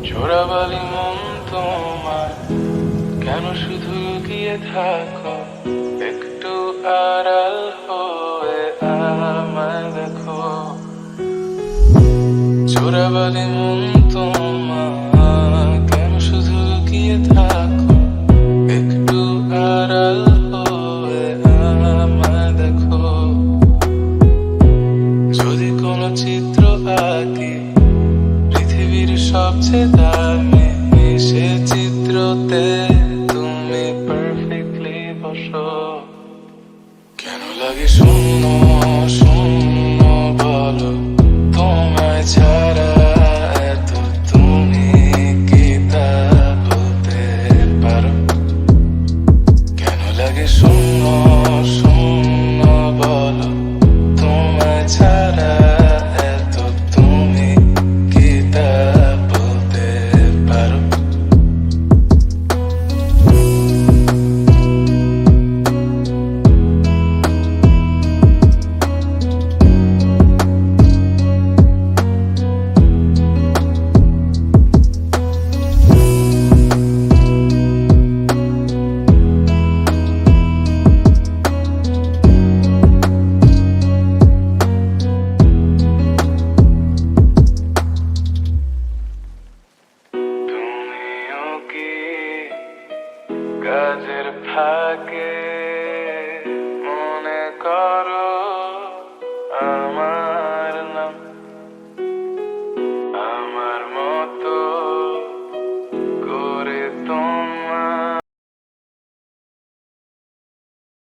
চোরাবালি মন তোমার কেন শুধু গিয়ে থাকো, একটু আড়াল হয়ে আমায় দেখো। চোরাবালি মন তোমার কেন শুধু গিয়ে থাকো, একটু আড়াল হয়ে আমায় দেখো। যদি কোনো চিত্র আঁকি পৃথিবীর সবচেয়ে দামি, সে চিত্রতে তুমি পারফেক্টলি বসো। কেন লাগে শূন্য শূন্য বলো, তোমায় ছাড়া এত তুমি কি তা বলতে পারো? কেন লাগে শূন্য শূন্য বলো, তোমায় ছাড়া এত তুমি কি তা বলতে পারো? তুমিও কি কাজের ফাঁকে মনে করো